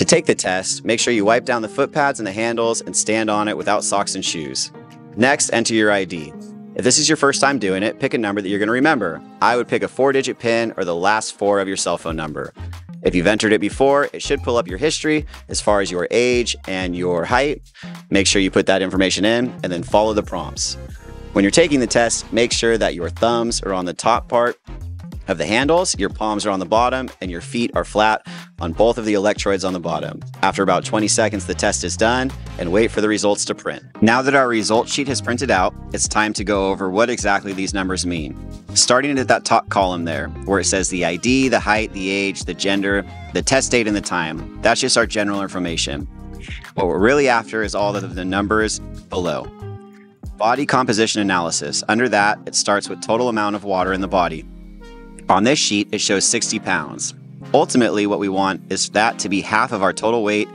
take the test, make sure you wipe down the foot pads and the handles and stand on it without socks and shoes. Next, enter your ID. If this is your first time doing it, pick a number that you're going to remember. I would pick a 4-digit PIN or the last 4 of your cell phone number. If you've entered it before, it should pull up your history as far as your age and your height. Make sure you put that information in and then follow the prompts. When you're taking the test, make sure that your thumbs are on the top part of the handles, your palms are on the bottom, and your feet are flat on both of the electrodes on the bottom. After about 20 seconds, the test is done, and wait for the results to print. Now that our result sheet has printed out, it's time to go over what exactly these numbers mean. Starting at that top column there, where it says the ID, the height, the age, the gender, the test date, and the time. That's just our general information. What we're really after is all of the numbers below. Body composition analysis. Under that, it starts with total amount of water in the body. On this sheet, it shows 60 pounds. Ultimately, what we want is that to be half of our total weight,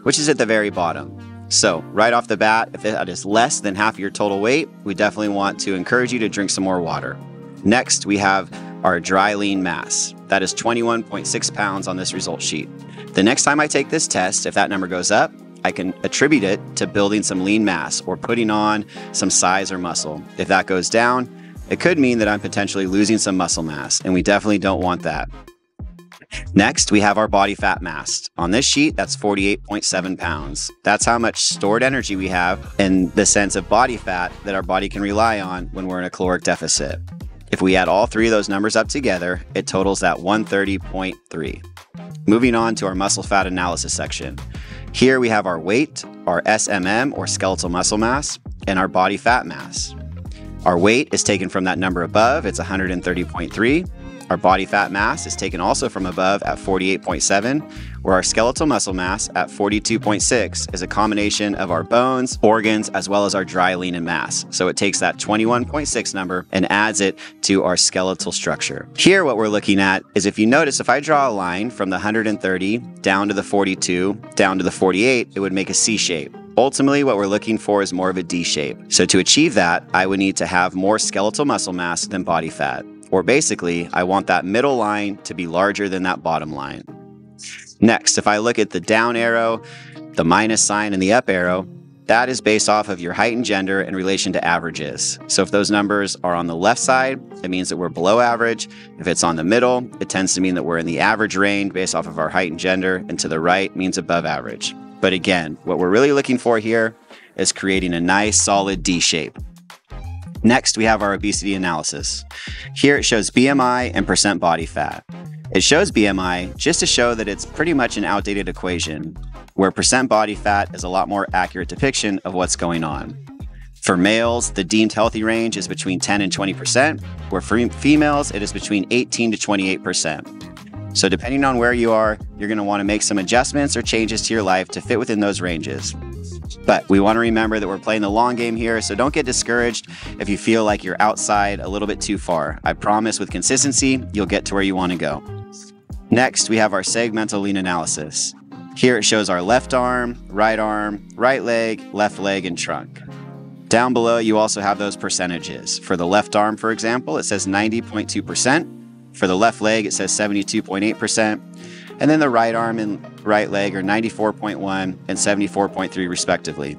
which is at the very bottom. So right off the bat, if that is less than half of your total weight, we definitely want to encourage you to drink some more water. Next, we have our dry lean mass. That is 21.6 pounds on this result sheet. The next time I take this test, if that number goes up, I can attribute it to building some lean mass or putting on some size or muscle. If that goes down, it could mean that I'm potentially losing some muscle mass, and we definitely don't want that. Next, we have our body fat mass. On this sheet, that's 48.7 pounds. That's how much stored energy we have in the sense of body fat that our body can rely on when we're in a caloric deficit. If we add all 3 of those numbers up together, it totals at 130.3. Moving on to our muscle fat analysis section. Here we have our weight, our SMM or skeletal muscle mass, and our body fat mass. Our weight is taken from that number above, it's 130.3. Our body fat mass is taken also from above at 48.7, where our skeletal muscle mass at 42.6 is a combination of our bones, organs, as well as our dry lean and mass. So it takes that 21.6 number and adds it to our skeletal structure. Here, what we're looking at is, if you notice, if I draw a line from the 130 down to the 42, down to the 48, it would make a C shape. Ultimately, what we're looking for is more of a D shape. So to achieve that, I would need to have more skeletal muscle mass than body fat. Or basically, I want that middle line to be larger than that bottom line. Next, if I look at the down arrow, the minus sign, and the up arrow, that is based off of your height and gender in relation to averages. So if those numbers are on the left side, it means that we're below average. If it's on the middle, it tends to mean that we're in the average range based off of our height and gender, and to the right means above average. But again, what we're really looking for here is creating a nice solid D shape. Next, we have our obesity analysis. Here it shows BMI and percent body fat. It shows BMI just to show that it's pretty much an outdated equation, where percent body fat is a lot more accurate depiction of what's going on. For males, the deemed healthy range is between 10 and 20%, where for females, it is between 18 to 28%. So depending on where you are, you're going to want to make some adjustments or changes to your life to fit within those ranges. But we want to remember that we're playing the long game here, so don't get discouraged if you feel like you're outside a little bit too far. I promise with consistency, you'll get to where you want to go. Next, we have our segmental lean analysis. Here it shows our left arm, right leg, left leg, and trunk. Down below, you also have those percentages. For the left arm, for example, it says 90.2%. For the left leg, it says 72.8%. And then the right arm and right leg are 94.1 and 74.3 respectively.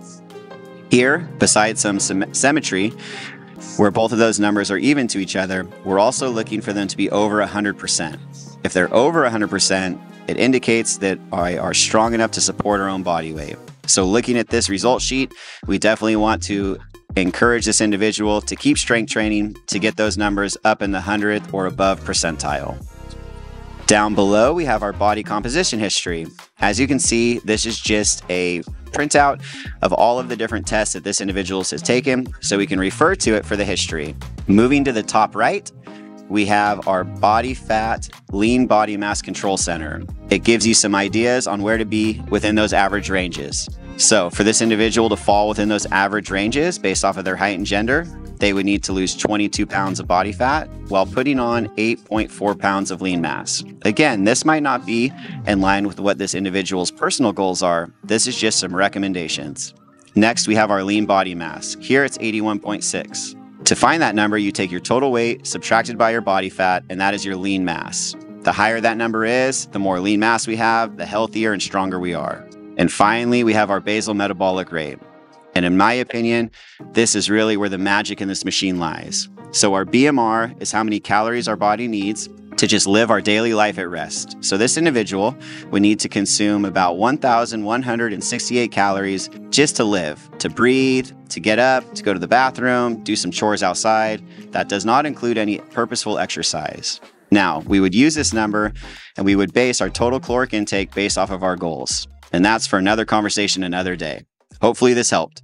Here, besides some symmetry, where both of those numbers are even to each other, we're also looking for them to be over 100%. If they're over 100%, it indicates that I are strong enough to support our own body weight. So looking at this result sheet, we definitely want to encourage this individual to keep strength training to get those numbers up in the 100th or above percentile. Down below, we have our body composition history. As you can see, this is just a printout of all of the different tests that this individual has taken, so we can refer to it for the history. Moving to the top right, we have our body fat lean body mass control center. It gives you some ideas on where to be within those average ranges. So for this individual to fall within those average ranges based off of their height and gender, they would need to lose 22 pounds of body fat while putting on 8.4 pounds of lean mass. Again, this might not be in line with what this individual's personal goals are. This is just some recommendations. Next, we have our lean body mass. Here it's 81.6. To find that number, you take your total weight subtracted by your body fat, and that is your lean mass. The higher that number is, the more lean mass we have, the healthier and stronger we are. And finally, we have our basal metabolic rate. And in my opinion, this is really where the magic in this machine lies. So our BMR is how many calories our body needs to just live our daily life at rest. So this individual would need to consume about 1,168 calories just to live, to breathe, to get up, to go to the bathroom, do some chores outside. That does not include any purposeful exercise. Now, we would use this number and we would base our total caloric intake based off of our goals. And that's for another conversation another day. Hopefully this helped.